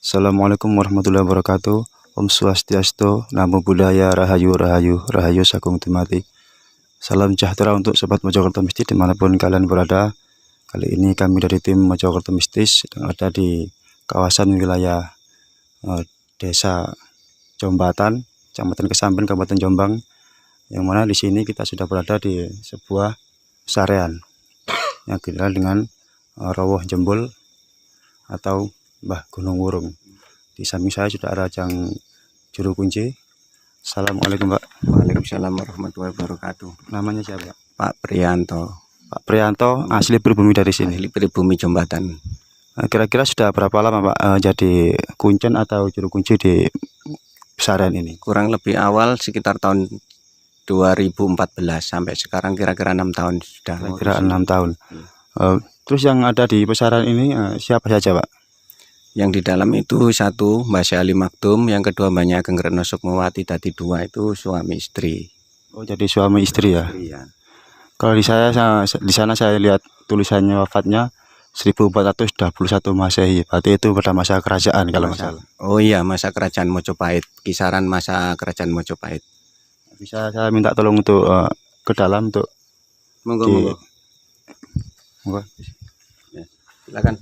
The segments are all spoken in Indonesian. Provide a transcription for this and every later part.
Assalamualaikum warahmatullahi wabarakatuh. Om Swastiastu, Namo Buddhaya, Rahayu, Rahayu, Rahayu Sagung Tumati. Salam sejahtera untuk Sobat Mojokerto Mistis dimanapun kalian berada. Kali ini kami dari tim Mojokerto Mistis yang ada di kawasan wilayah Desa Jombatan, Kecamatan Kesamben, Kabupaten Jombang. Yang mana di sini kita sudah berada di sebuah pesarean yang dikenal dengan Rowoh Jembul atau Mbah Gunung Wurung. Di samping saya sudah ada Jang Juru Kunci. Assalamualaikum Pak. Waalaikumsalam warahmatullahi wabarakatuh. Namanya siapa? Pak Prianto. Pak Prianto, asli pribumi dari sini. Asli pribumi Jombatan. Kira-kira sudah berapa lama Pak jadi kuncen atau juru kunci di pesarean ini? Kurang lebih awal sekitar tahun 2014 sampai sekarang kira-kira 6 tahun sudah. Kira-kira 6 tahun. Terus yang ada di pesarean ini siapa saja Pak? Yang di dalam itu satu Mbak Syali Maktum, yang kedua Mbak Ageng Retno Sukmawati, tadi dua itu suami istri. Oh, jadi suami istri ya? Iya. Kalau di sana saya lihat tulisannya wafatnya 1421 Masehi. Berarti itu pada masa kerajaan kalau nggak salah. Oh iya, masa kerajaan Mojopahit, kisaran masa kerajaan Mojopahit. Bisa saya minta tolong untuk ke dalam untuk monggo. Ya, silakan.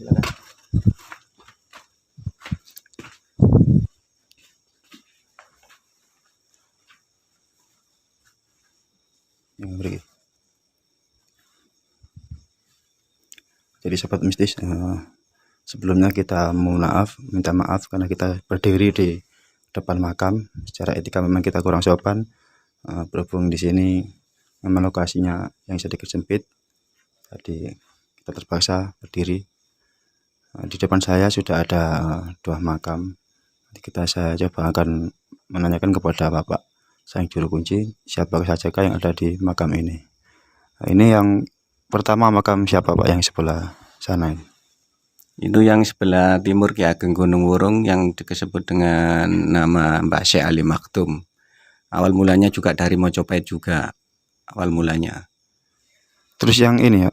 Jadi Sobat Mistis, sebelumnya kita minta maaf karena kita berdiri di depan makam. Secara etika memang kita kurang sopan, berhubung di sini memang lokasinya yang sedikit sempit. Jadi kita terpaksa berdiri. Di depan saya sudah ada dua makam. Saya coba akan menanyakan kepada Bapak Sang Juru Kunci siapa saja yang ada di makam ini. Ini yang pertama makam siapa Pak yang sebelah sana ini? Itu yang sebelah timur Ki Ageng Gunung Wurung yang disebut dengan nama Mbak Syali Maktum. Awal mulanya juga dari Mojopahit juga awal mulanya. Terus yang ini ya,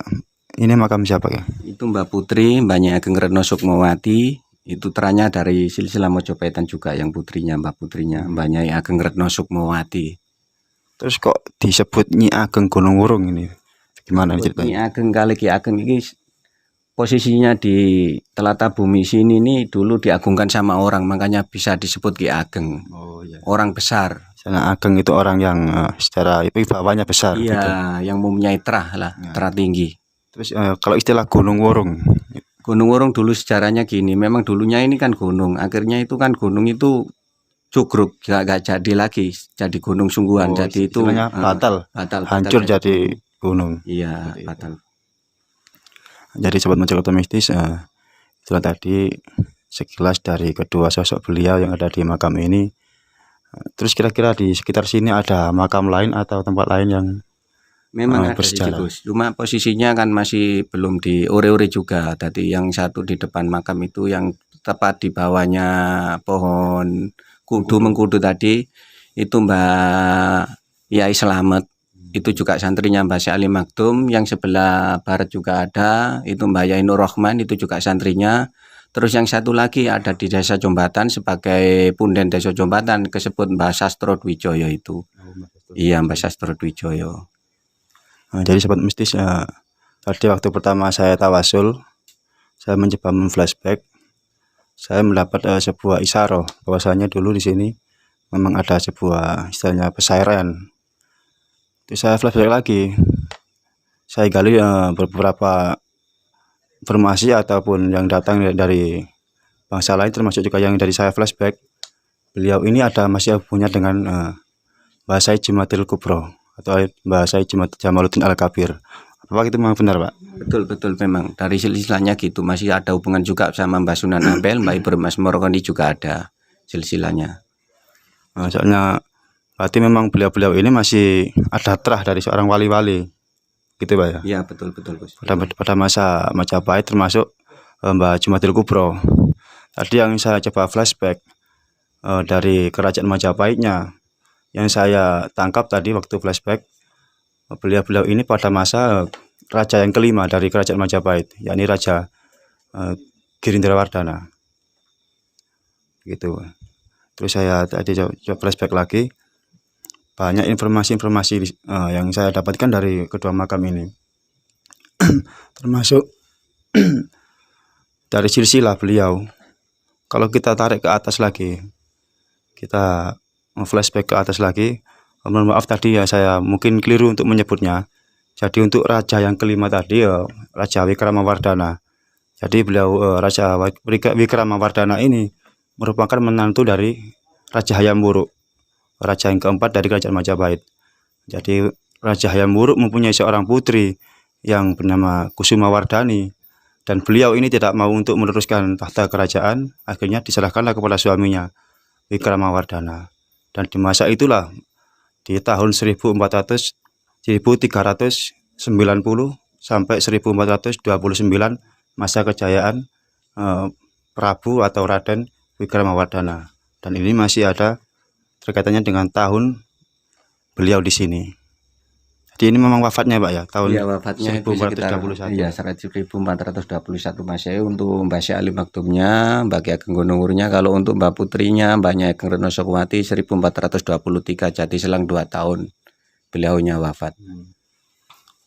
ini makam siapa ya? Itu Mbak Putri, Mbak Ageng Retno Sukmawati. Itu teranya dari silsilah Mojopahitan juga, yang putrinya, Mbak Putrinya Mbak Nyai Ageng Retno Sukmawati. Terus kok disebut Nyi Ageng Gunung Wurung ini? Gimana ceritanya? Nyi Ageng kali Ki Ageng ini posisinya di telata bumi sini nih dulu diagungkan sama orang, makanya bisa disebut Ki Ageng. Oh iya. Orang besar. Sana Ageng itu orang yang secara wibawanya besar. Iya, gitu. Yang mempunyai terah lah, ya. Terah tinggi. Terus kalau istilah Gunung Wurung? Gunung Wurung dulu sejarahnya gini, memang dulunya ini kan gunung, akhirnya itu kan gunung itu cugruk, gak jadi lagi, jadi gunung sungguhan. Jadi itu batal, hancur jadi gunung. Iya, batal. Jadi Sobat Mojokerto Mistis, itulah tadi sekilas dari kedua sosok beliau yang ada di makam ini. Terus kira-kira di sekitar sini ada makam lain atau tempat lain yang memang ada di situ, cuma posisinya kan masih belum di ore-ore juga. Tadi yang satu di depan makam itu yang tepat di bawahnya pohon mengkudu tadi itu Mbak Yai Selamet. Itu juga santrinya Mbak Syali Maktum. Yang sebelah barat juga ada, itu Mbak Yai Nur Rahman, itu juga santrinya. Terus yang satu lagi ada di Desa Jombatan sebagai punden Desa Jombatan, disebut Mbak Sastro Dwijoyo itu. Iya, Mbak Sastro Dwijoyo. Jadi Sobat Mistis, tadi waktu pertama saya tawasul, saya mencoba memflashback, saya mendapat sebuah isyarah bahwasanya dulu di sini memang ada sebuah istilahnya pesarean. Terus saya flashback lagi, saya gali beberapa informasi ataupun yang datang dari bangsa lain, termasuk juga yang dari saya flashback. Beliau ini masih punya dengan Mbah Syai Jimatil Kubro atau Mbah Syai Jamaluddin Al-Kabir. Apakah itu memang benar Pak? Betul memang dari silsilahnya gitu, masih ada hubungan juga sama Mbah Sunan Ampel, Mbah Ibrahim Asmorokoni juga ada silsilahnya. Soalnya berarti memang beliau-beliau ini masih ada terah dari seorang wali-wali gitu Pak ya? Iya betul Bos. Pada masa Majapahit termasuk Mbah Jimatil Kubro. Tadi yang saya coba flashback dari kerajaan Majapahitnya, yang saya tangkap tadi waktu flashback, beliau-beliau ini pada masa raja yang kelima dari kerajaan Majapahit, yakni Raja Girindrawardhana. gitu. Terus saya tadi coba flashback lagi, banyak informasi-informasi yang saya dapatkan dari kedua makam ini, termasuk dari silsilah beliau. Kalau kita tarik ke atas lagi, kita flashback ke atas lagi, mohon maaf tadi ya saya mungkin keliru untuk menyebutnya. Jadi untuk raja yang kelima tadi ya Raja Wikramawardhana. Jadi beliau Raja Wikramawardhana ini merupakan menantu dari Raja Hayam Wuruk, raja yang keempat dari kerajaan Majapahit. Jadi Raja Hayam Wuruk mempunyai seorang putri yang bernama Kusumawardhani, dan beliau ini tidak mau untuk meneruskan tahta kerajaan, akhirnya diserahkanlah kepada suaminya Wikramawardhana. Dan di masa itulah di tahun 1390 sampai 1429 masa kejayaan Prabu atau Raden Wikramawardhana, dan ini masih ada terkaitannya dengan tahun beliau di sini. Jadi ini memang wafatnya Pak ya, tahun Ya, wafatnya itu sekitar 1421. ya 1421 Masehi. Untuk Mbah Syekh Ali Maktumnya, Mbah Ki Ageng Gonowurnya. Kalau untuk Mbah Putrinya, Mbah Nyai Ageng Reno Sukmawati 1423. Jadi selang 2 tahun beliaunya wafat.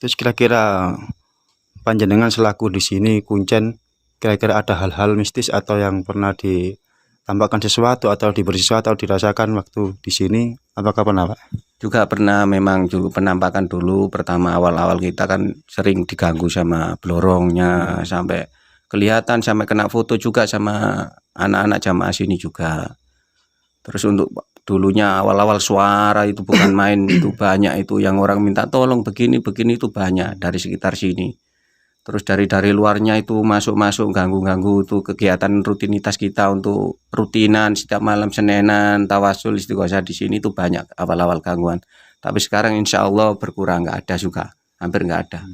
Terus kira-kira panjenengan selaku di sini Kuncen, kira-kira ada hal-hal mistis atau yang pernah ditambahkan sesuatu atau diberi sesuatu atau dirasakan waktu di sini, apakah pernah Pak? Juga pernah, memang juga penampakan dulu pertama awal-awal kita kan sering diganggu sama blorongnya, sampai kelihatan, sampai kena foto juga sama anak-anak jamaah sini juga. Terus untuk dulunya awal-awal suara itu bukan main, itu banyak itu yang orang minta tolong begini itu banyak dari sekitar sini. Terus dari luarnya itu masuk ganggu-ganggu itu kegiatan rutinitas kita untuk rutinan setiap malam Senenan, tawasul, istighosah di sini itu banyak awal-awal gangguan. Tapi sekarang insya Allah berkurang, nggak ada juga, hampir nggak ada.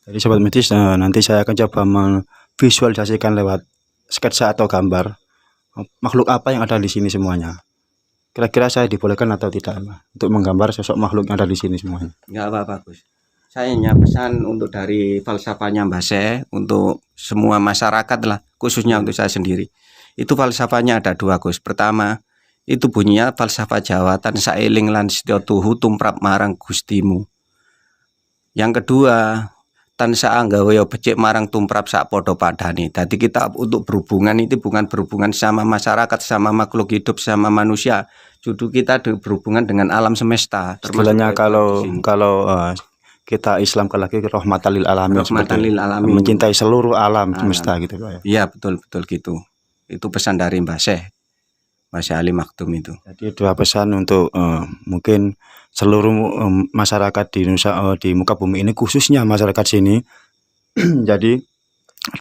Jadi Sobat Mistis, nanti saya akan coba memvisualisasikan lewat sketsa atau gambar makhluk apa yang ada di sini semuanya. Kira-kira saya dibolehkan atau tidak untuk menggambar sosok makhluk yang ada di sini semuanya? Nggak apa-apa, Gus. Saya hanya pesan untuk dari falsafahnya Mbah Syekh untuk semua masyarakat lah, khususnya untuk saya sendiri. Itu falsafahnya ada 2, Gus. Pertama, itu bunyinya falsafah Jawa, tan saeling lan setya tuhu tumrap marang Gustimu. Yang kedua, tan saanggawe becik marang tumrap sak padha padane. Jadi kita untuk berhubungan itu bukan berhubungan sama masyarakat, sama makhluk hidup, sama manusia. Justru kita berhubungan dengan alam semesta. Istilahnya kalau kita Islam lagi rahmatan lil alamin, Rahmatan lil alamin, mencintai seluruh alam semesta gitu Pak ya. Iya, betul gitu. Itu pesan dari Mbah Syekh Ali Maktum itu. Jadi 2 pesan untuk mungkin seluruh masyarakat di di muka bumi ini, khususnya masyarakat sini. Jadi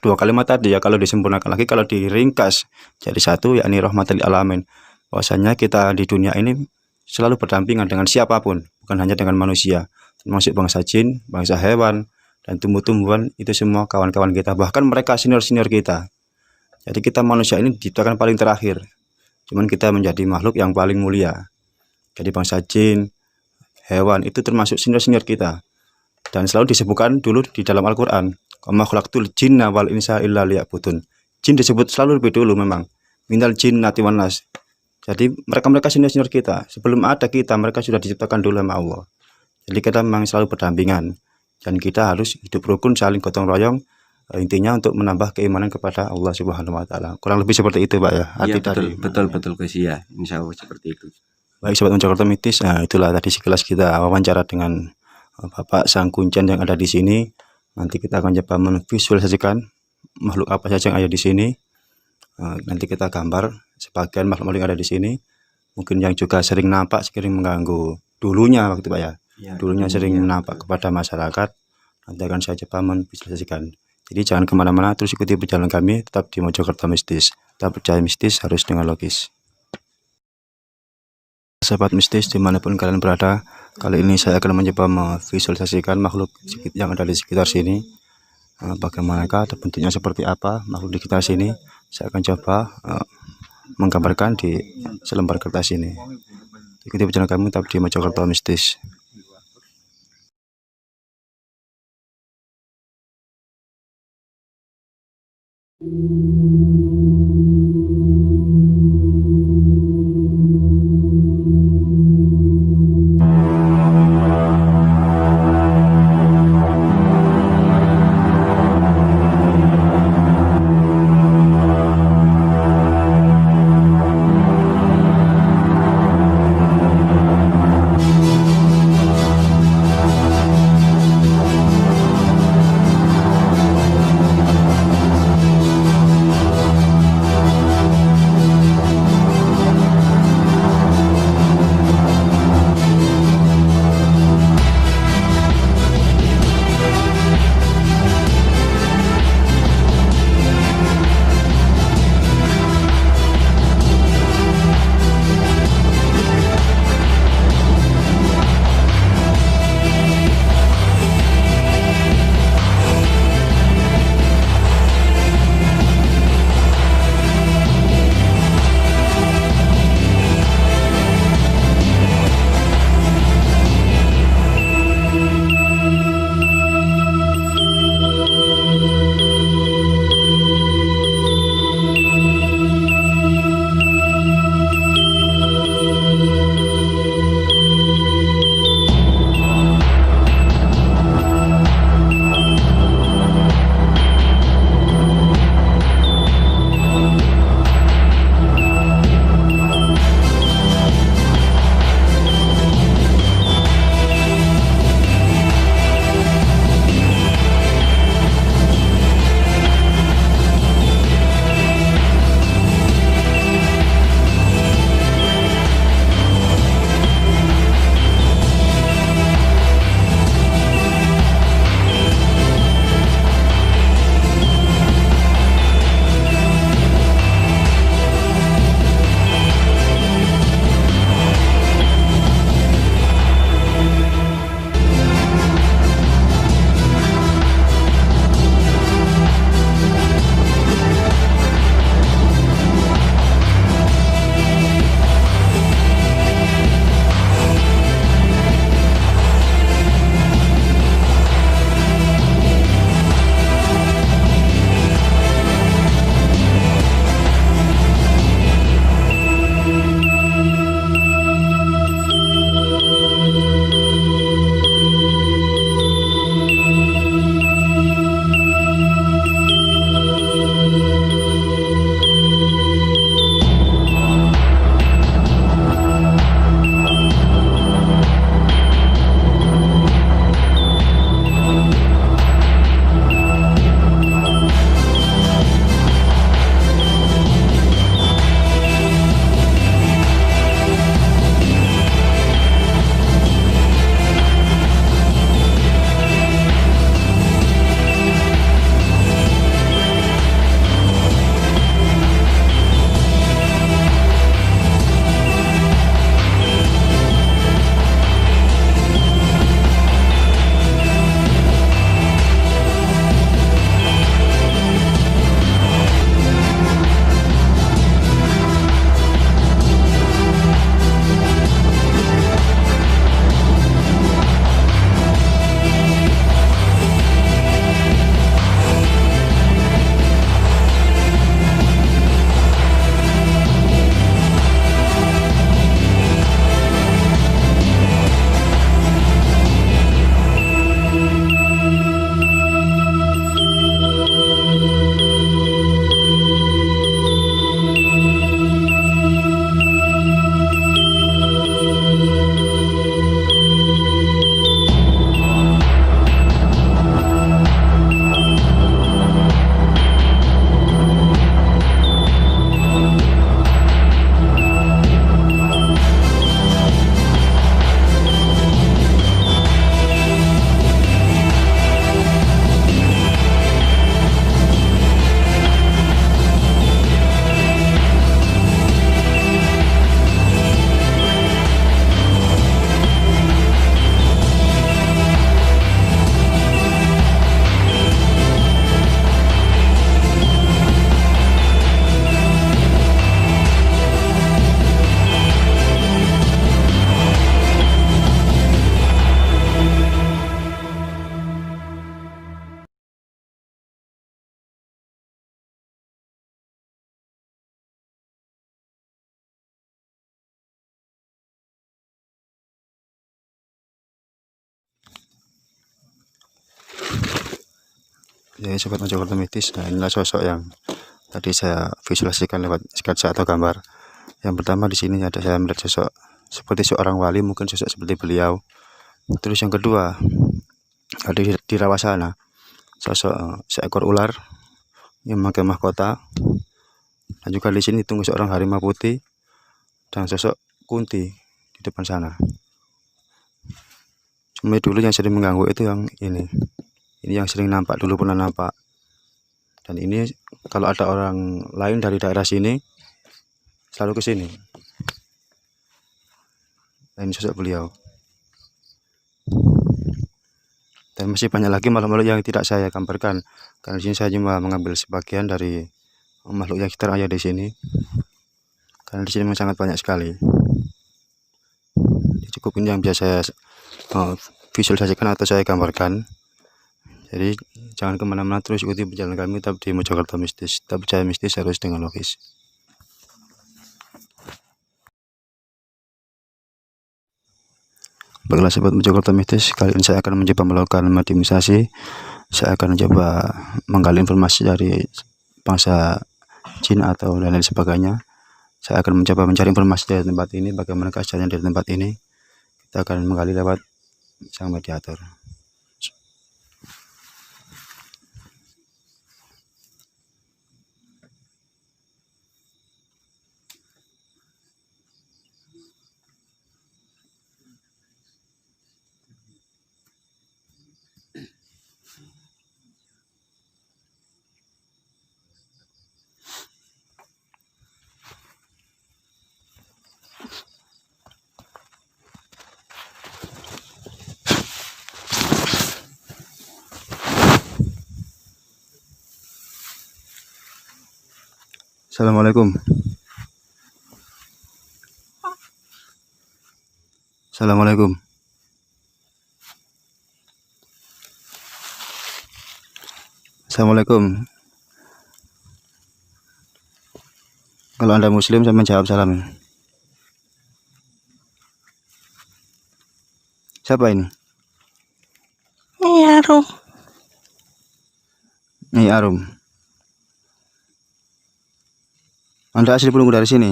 2 kalimat tadi ya, kalau disempurnakan lagi, kalau diringkas jadi 1, yakni rahmatan lil alamin. Bahwasanya kita di dunia ini selalu berdampingan dengan siapapun, bukan hanya dengan manusia, termasuk bangsa jin, bangsa hewan, dan tumbuh-tumbuhan, itu semua kawan-kawan kita, bahkan mereka senior-senior kita. Jadi kita manusia ini diciptakan paling terakhir, cuman kita menjadi makhluk yang paling mulia. Jadi bangsa jin, hewan itu termasuk senior-senior kita, dan selalu disebutkan dulu di dalam Al-Quran, wa ma khalaqtul jinna wal insa illa liya'budun. Jin disebut selalu lebih dulu memang, minal jinnati wan nas. Jadi mereka senior-senior kita, sebelum ada kita mereka sudah diciptakan dulu sama Allah. Jadi kita memang selalu berdampingan, dan kita harus hidup rukun, saling gotong royong, intinya untuk menambah keimanan kepada Allah Subhanahu wa taala. Kurang lebih seperti itu Pak ya. Iya, betul Gus ya. Insya Allah seperti itu. Baik Sobat Jakarta Mistis, itulah tadi sekilas kita wawancara dengan Bapak Sang Kuncen yang ada di sini. Nanti kita akan coba memvisualisasikan makhluk apa saja yang ada di sini. Nanti kita gambar sebagian makhluk yang ada di sini. Mungkin yang juga sering nampak, sering mengganggu dulunya waktu Pak ya. Dulunya sering nampak kepada masyarakat. Nanti akan saya coba memvisualisasikan. Jadi jangan kemana-mana, terus ikuti perjalanan kami tetap di Mojokerto Mistis. Tetap percaya mistis harus dengan logis. Sahabat mistis dimanapun kalian berada, kali ini saya akan mencoba memvisualisasikan makhluk yang ada di sekitar sini. Bagaimanakah atau bentuknya seperti apa makhluk di sekitar sini, saya akan coba menggambarkan di selembar kertas ini. Ikuti perjalanan kami tetap di Mojokerto Mistis. Jadi sobat Mojokerto Mistis, nah inilah sosok yang tadi saya visualisasikan lewat sketsa atau gambar. Yang pertama di sini ada saya melihat sosok seperti seorang wali, mungkin sosok seperti beliau. Terus yang kedua ada di rawa sana sosok seekor ular yang memakai mahkota, dan juga di sini tunggu seorang harimau putih dan sosok Kunti di depan sana. Cuma dulu yang sering mengganggu itu yang ini yang sering nampak, dulu pernah nampak. Dan ini kalau ada orang lain dari daerah sini selalu ke sini. Dan ini sosok beliau. Dan masih banyak lagi makhluk-makhluk yang tidak saya gambarkan, karena di sini saya cuma mengambil sebagian dari makhluk yang kita ada di sini. Karena di sini memang sangat banyak sekali. Cukup ini yang bisa saya visualisasikan atau saya gambarkan. Jadi jangan kemana-mana, terus ikuti perjalanan kami tetap di Mojokerto Mistis. Tetap percaya mistis harus dengan logis. Baiklah sobat Mojokerto Mistis, kali ini saya akan mencoba melakukan mediumisasi. Saya akan mencoba menggali informasi dari bangsa jin atau lain-lain sebagainya. Saya akan mencoba mencari informasi dari tempat ini, bagaimana keasliannya dari tempat ini. Kita akan menggali lewat sang mediator. Assalamualaikum. Assalamualaikum. Assalamualaikum. Kalau Anda Muslim, saya menjawab salam. Siapa ini? Arum. Nyai Arum. Anda asli Pulunggu dari sini?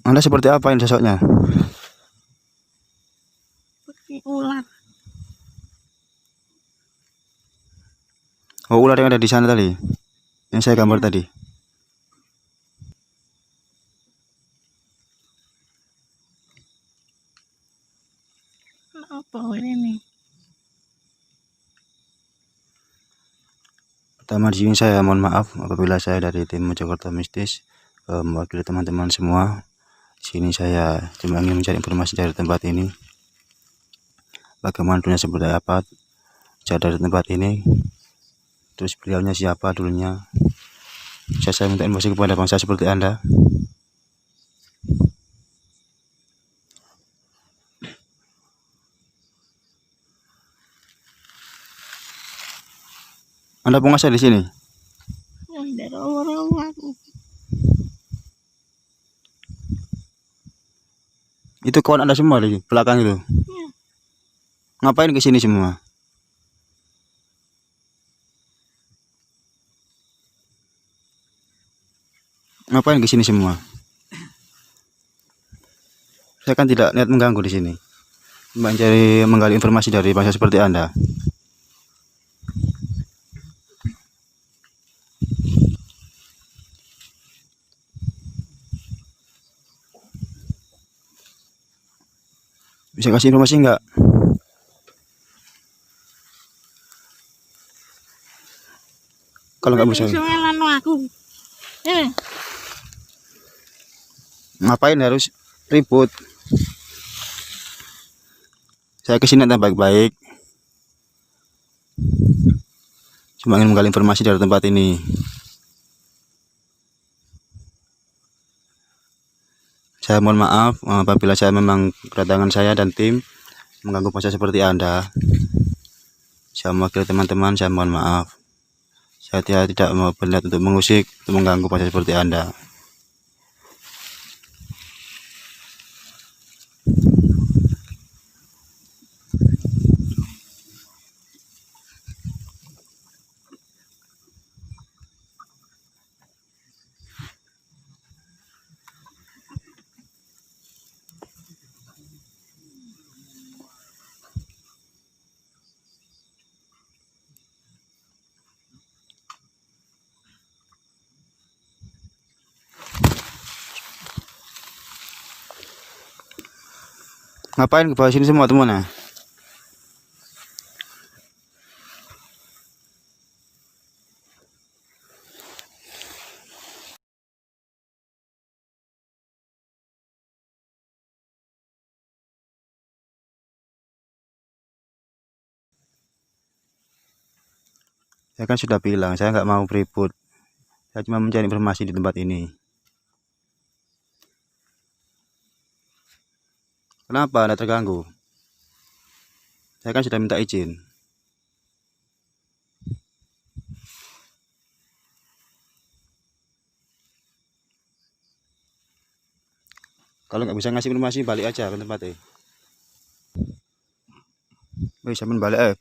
Anda seperti apa ini sosoknya? Seperti ular. Oh, ular yang ada di sana tadi, yang saya gambar tadi. Apa ini? Pertama di sini saya mohon maaf apabila saya dari tim Mojokerto Mistis mewakili teman-teman semua. Di sini saya cuma ingin mencari informasi dari tempat ini. Bagaimana dunia seperti apa dari tempat ini. Terus beliaunya siapa dulunya. Saya minta informasi kepada bangsa seperti Anda. Anda penguasa di sini? Dari orang aku. Itu kawan Anda semua di belakang itu? Ya. Ngapain ke sini semua? Ngapain ke sini semua? Saya kan tidak niat mengganggu di sini. Mencari menggali informasi dari bangsa seperti Anda. Bisa kasih informasi enggak? Kalau nggak bisa, Aku. ngapain harus ribut? Saya kesini tentang baik-baik. Cuma ingin menggali informasi dari tempat ini. Saya mohon maaf apabila saya memang kedatangan saya dan tim mengganggu bangsa seperti Anda. Saya mewakili teman-teman, saya mohon maaf. Saya tidak mau berniat untuk mengusik, untuk mengganggu bangsa seperti Anda. Ngapain ke bawah sini semua teman ya? Saya kan sudah bilang, saya nggak mau ribut. Saya cuma mencari informasi di tempat ini. Kenapa Anda terganggu? Saya kan sudah minta izin. Kalau nggak bisa ngasih informasi, balik aja ke tempatnya. Bisa balik eh.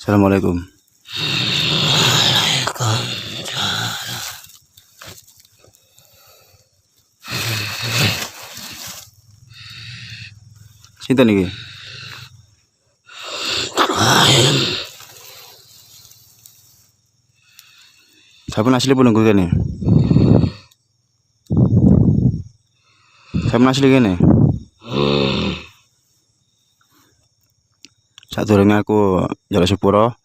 Assalamualaikum. Sinten iki? Sampun asli pun nunggu kene. Sampun asli kene. Sadurunge aku njaluk sepuro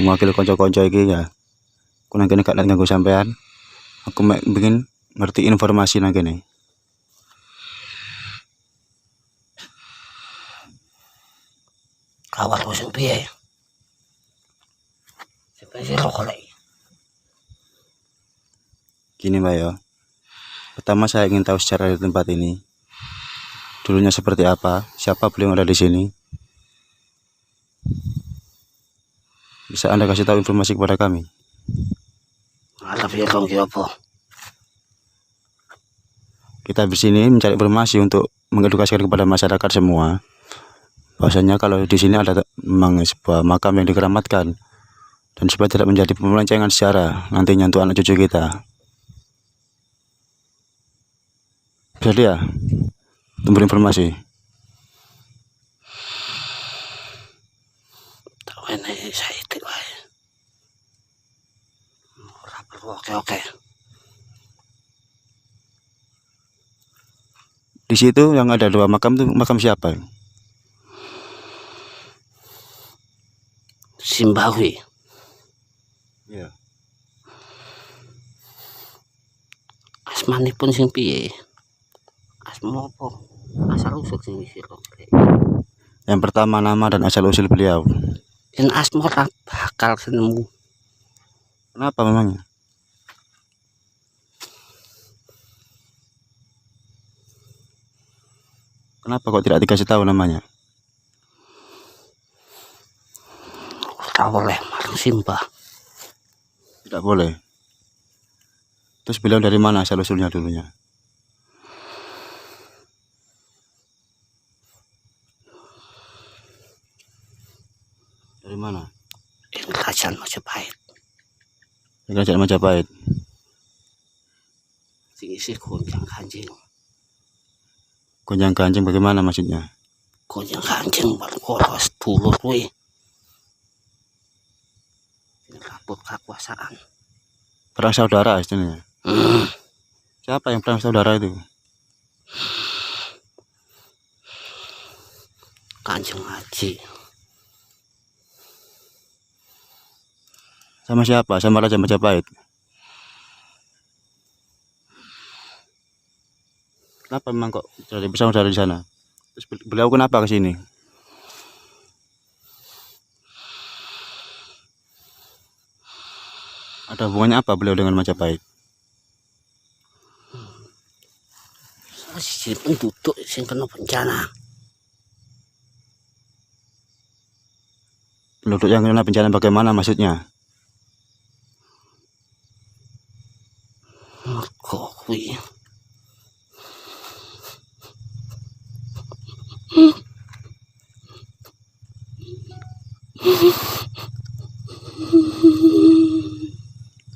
mewakili kanca-kanca iki ya. Aku nang kene gak nganggo sampean. Aku mek pengen ngerti informasi nang kene. Kawat musuh piye? Spesial kolek. Gini Mbak ya. Pertama saya ingin tahu secara di tempat ini. Dulunya seperti apa? Siapa beliau yang ada di sini? Bisa Anda kasih tahu informasi kepada kami? Ada piye kong ki apa? Kita di sini mencari informasi untuk mengedukasikan kepada masyarakat semua. Bahwasanya kalau di sini ada memang sebuah makam yang dikeramatkan dan supaya tidak menjadi pemelancangan sejarah nantinya untuk anak cucu kita. Bisa dia memberi informasi. Tahu ini saya itu wae. Ora perlu oke. Di situ yang ada 2 makam itu makam siapa? Simbawi. Iya. Asmanipun sing piye? Asma apa? Asal usul sing isi kok. Yang pertama nama dan asal usul beliau. Yen asma ora bakal nemu. Kenapa memangnya? Kenapa kok tidak dikasih tahu namanya? Ora oleh marang Simbah. Tidak boleh. Terus beliau dari mana asal usulnya dulunya? Dari mana? Yen kerajaan Majapahit. Kerajaan Majapahit. Sing isi Gonjang Kanjeng. Gonjang Ganjing bagaimana maksudnya? Gonjang Kanjeng ora sedulur kuwi. Rabut kekuasaan. Perang saudara istilahnya. Siapa yang perang saudara itu? Kanjeng Haji. Sama siapa? Sama Raja Majapahit. Kenapa memang kok jadi bersaudara di sana? Terus beliau kenapa ke sini? Ada hubungannya apa beliau dengan Majapahit? Salah siji penduduk sing kena bencana. Penduduk yang kena bencana bagaimana maksudnya? Mergo kuwi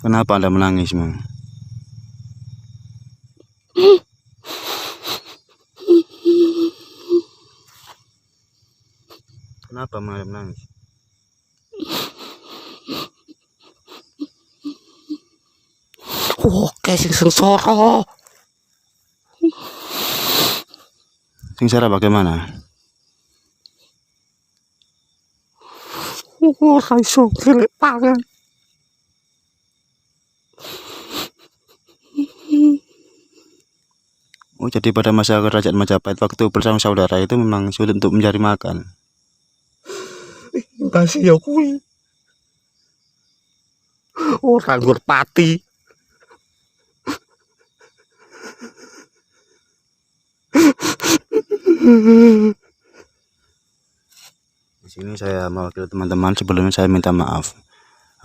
Kenapa Anda menangis, Mang? Kenapa menangis? oke sing sengsara. Sengsara bagaimana? Ora iso golek pangan. Oh, jadi pada masa kerajaan Majapahit waktu bersama saudara itu memang sulit untuk mencari makan. Kasih ya kuwi. Ora nggur pati. Di sini saya mewakili teman-teman, sebelumnya saya minta maaf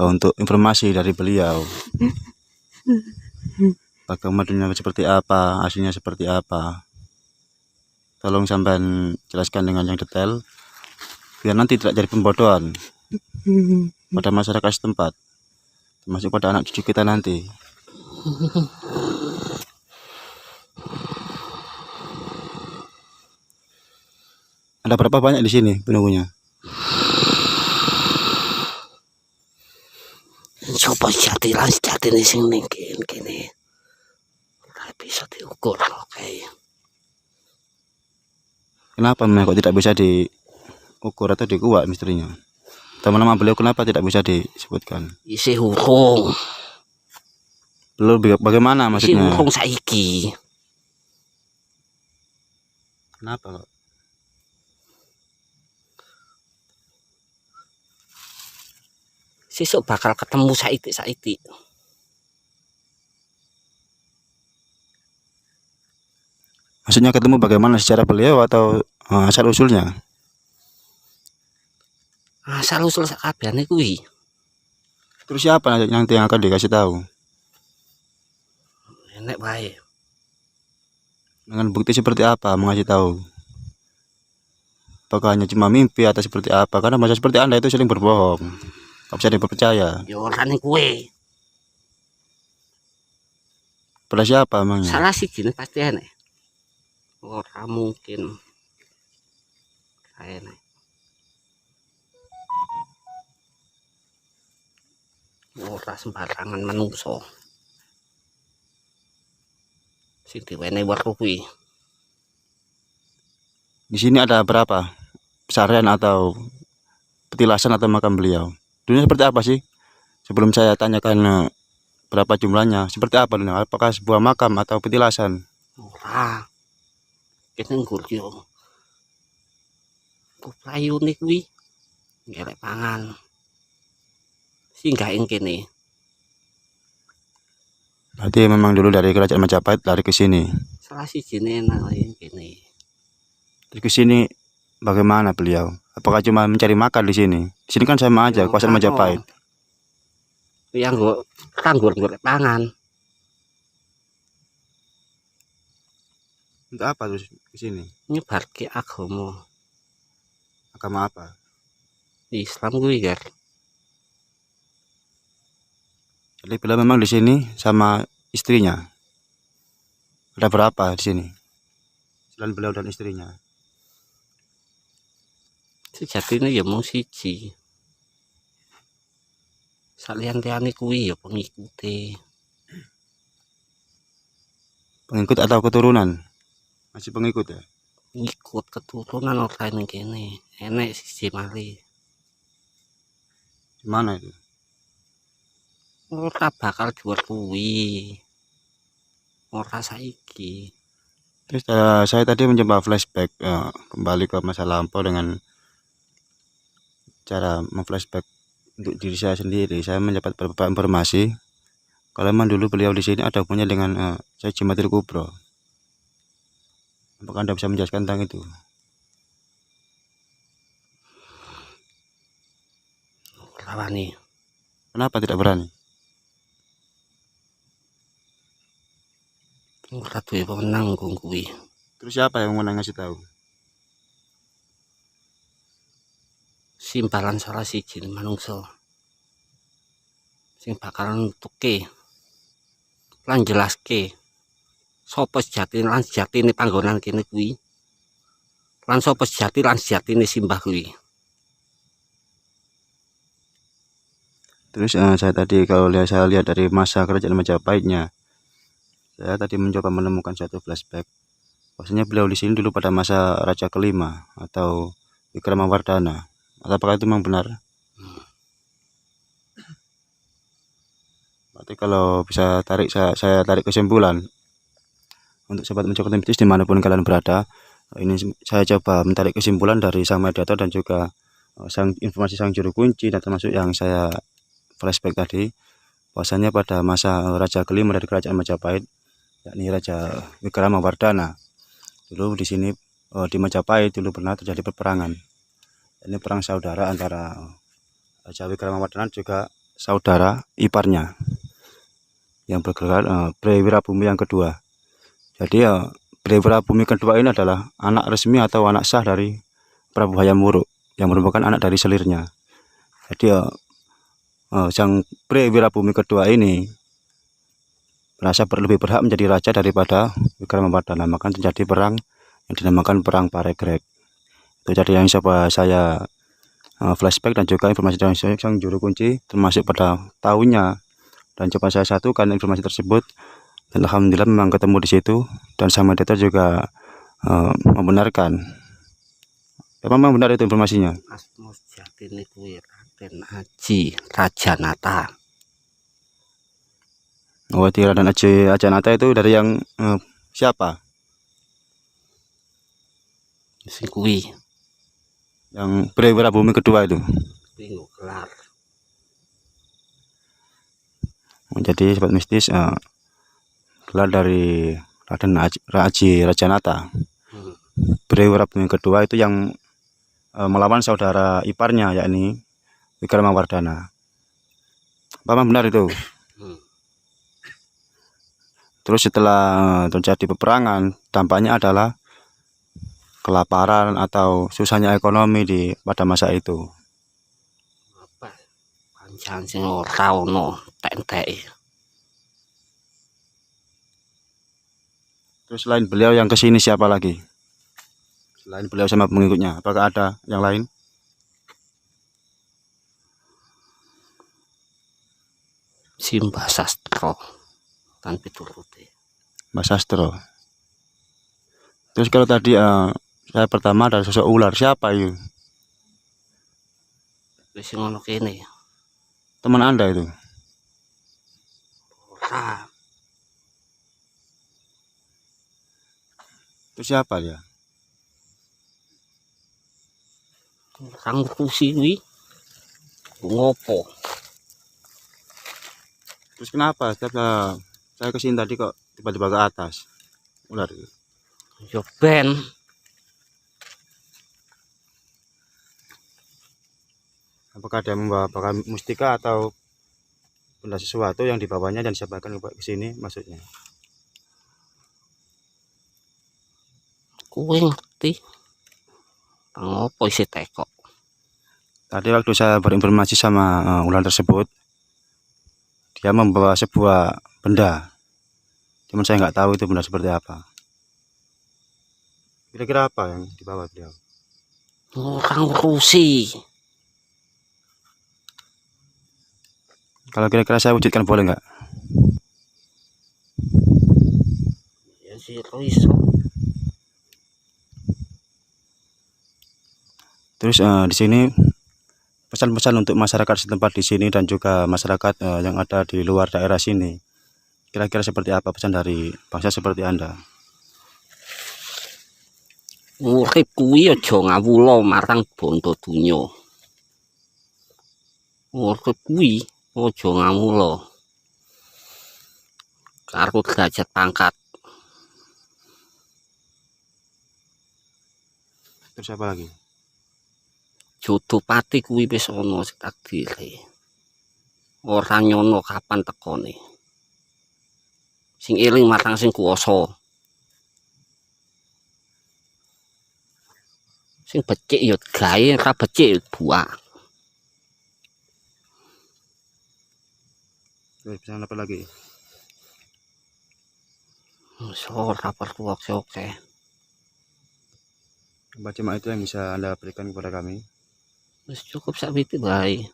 untuk informasi dari beliau. Bagaimana seperti apa, aslinya seperti apa. Tolong sampean jelaskan dengan yang detail, biar nanti tidak jadi pembodohan pada masyarakat setempat, termasuk pada anak cucu kita nanti. Ada berapa banyak di sini penunggunya? Coba sejati sing ning kene. Ora bisa diukur kayak. Kenapa memang kok tidak bisa diukur atau dikuak misterinya? Teman-teman beliau kenapa tidak bisa disebutkan? Isih urung. Belum bagaimana Isih maksudnya? urung saiki. Kenapa kok? Sesuk bakal ketemu saiki. Maksudnya ketemu bagaimana, secara beliau atau asal usulnya? Asal usul sakabehane kuwi. Terus siapa nanti yang akan dikasih tahu? Enek wae. Dengan bukti seperti apa mengasih tahu? Apakah hanya cuma mimpi atau seperti apa? Karena masa seperti Anda itu sering berbohong. Gak bisa dipercaya. Ya ora ning kuwe. Pada siapa emangnya? Salah sijine pasti enek. Ora mungkin. Enek. Ora sembarangan manungsa. Sing diwenehi weruh kuwi. Di sini ada berapa? Pesarian atau petilasan atau makam beliau? Dunia seperti apa sih? Sebelum saya tanyakan berapa jumlahnya, seperti apa dunia? Apakah sebuah makam atau petilasan? Ora. Kene nggur yo. Kuplayune kuwi. Ngelek pangan. Singgah ing kene. Berarti memang dulu dari kerajaan Majapahit lari ke sini. Salah sijine nang ing kene. Terus ke sini bagaimana beliau? Apakah cuma mencari makan di sini? Di sini kan sama aja, kawasan Majapahit. Yang nggo kanggo golek pangan. Untuk apa terus ke sini? Nyebarke agama Agama apa? Islam kuwi, Gar. Jadi beliau memang di sini sama istrinya. Ada berapa di sini? Selain beliau dan istrinya. Sejatine ya mung siji. Saliyan-liyane kuwi ya pengikute. Pengikut atau keturunan? Masih pengikut ya? Ngikut keturunan ora ning kene. Enek siji mali. Di mana itu? ora bakal dhuwur kuwi. Ora saiki. Terus saya tadi mencoba flashback kembali ke masa lampau dengan cara memflashback untuk diri saya sendiri. Saya mendapat beberapa informasi kalau memang dulu beliau di sini ada hubungannya dengan Syekh Jumatil Kubro. Apakah Anda bisa menjelaskan tentang itu? Ora wani. Kenapa tidak berani? Ora duwe wewenang kuwi. Terus siapa yang mau ngasih tahu? Simbalan salah siji manungsa. Sing bakal nutuke lan jelaske sapa sejatine lan sejatine panggonan kene kuwi. Lan sapa sejati lan sejatine simbah kuwi. Terus saya lihat dari masa kerajaan Majapahitnya, saya tadi mencoba menemukan satu flashback. Maksudnya beliau di sini dulu pada masa Raja kelima atau Wikramawardhana. Apakah itu memang benar? Berarti kalau bisa saya tarik kesimpulan untuk sobat mencoba mistis dimanapun kalian berada, ini saya coba menarik kesimpulan dari sang mediator dan juga informasi sang juru kunci dan termasuk yang saya flashback tadi, bahwasanya pada masa Raja kelima dari kerajaan Majapahit, yakni Raja Wikramawardhana, dulu di sini di Majapahit dulu pernah terjadi peperangan. Ini perang saudara antara Raja Wikramawardhana juga saudara iparnya yang bergelar Brewirabumi yang kedua. Jadi Brewirabumi kedua ini adalah anak resmi atau anak sah dari Prabu Hayam Wuruk yang merupakan anak dari selirnya. Jadi sang Brewirabumi kedua ini merasa lebih berhak menjadi raja daripada Wikramawardhana, maka terjadi perang yang dinamakan Perang Paregreg. Itu jadi yang coba saya flashback dan juga informasi dari sang juru kunci termasuk pada tahunnya, dan coba saya satukan informasi tersebut dan alhamdulillah memang ketemu di situ dan sang mediator juga membenarkan. Memang benar itu informasinya. Asma sejatine kuwi Raden Aji Rajanata. Oh, Raden Aji Rajanata itu dari yang siapa? Sing kuwi Yang Brewirabumi kedua itu. kuwi gelar. Jadi sobat mistis gelar dari Raden Aji Rajanata. Brewirabumi kedua itu yang melawan saudara iparnya yakni Wikramawardhana. Apa benar itu? Terus setelah terjadi peperangan, dampaknya adalah kelaparan atau susahnya ekonomi pada masa itu. Apa? Pancen sing ora ono tek-teke. Terus selain beliau yang kesini siapa lagi? Selain beliau sama pengikutnya, apakah ada yang lain? Simbah Sastra kan piturute. Mas Sastro. Terus kalau tadi saya pertama ada sosok ular, siapa itu? Wis sing ono kene. Teman Anda itu? Ora. Itu siapa dia? Kang kursi kuwi. Ngopo? Terus kenapa setiap saya kesini tadi kok tiba-tiba ke atas ular itu? Yo ben Apakah dia membawa mustika atau benda sesuatu yang dibawanya dan disampaikan ke sini maksudnya? kuwi ngerti. Ngopo isi teko? Tadi waktu saya berinformasi sama ular tersebut, dia membawa sebuah benda. Cuman saya nggak tahu itu benda seperti apa. Kira-kira apa yang dibawa beliau? Kang kursi. Kalau kira-kira saya wujudkan boleh nggak? Ya sih iso. Terus di sini pesan-pesan untuk masyarakat setempat di sini dan juga masyarakat yang ada di luar daerah sini. Kira-kira seperti apa pesan dari bangsa seperti Anda? Urip kuwi aja ngawula marang bondo donya. Urip kuwi aja ngawula karo derajat pangkat. Terus apa lagi? Jodoh pati kuwi wis ana takdire. Ora nyono kapan tekone. Sing eling marang sing kuwasa. Sing becik ya gawe, ora becik ya buak. Terus pesan apa lagi? Ora perlu oke. Apa cuma itu yang bisa Anda berikan kepada kami? Wis cukup sakwiti wae.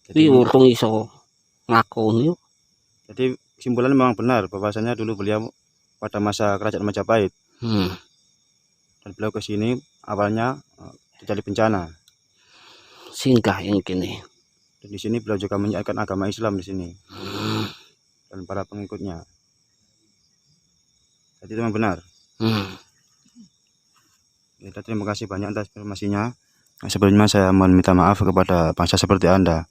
Jadi, Kuwi urung iso nglakoni. jadi kesimpulan memang benar bahwasanya dulu beliau pada masa kerajaan Majapahit dan beliau ke sini awalnya terjadi bencana. Singgah yang kene. Dan di sini beliau juga menyiarkan agama Islam di sini dan para pengikutnya. Jadi itu memang benar. Ya, terima kasih banyak atas informasinya. Sebelumnya saya mohon minta maaf kepada bangsa seperti Anda.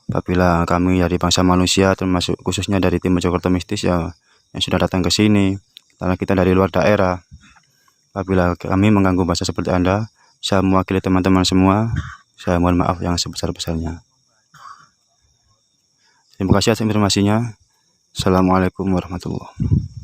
Apabila kami dari bangsa manusia, termasuk khususnya dari tim Mojokerto Mistis ya, yang sudah datang ke sini, karena kita dari luar daerah. Apabila kami mengganggu bangsa seperti Anda, saya mewakili teman-teman semua, saya mohon maaf yang sebesar-besarnya. Terima kasih atas informasinya. Assalamualaikum warahmatullahi wabarakatuh.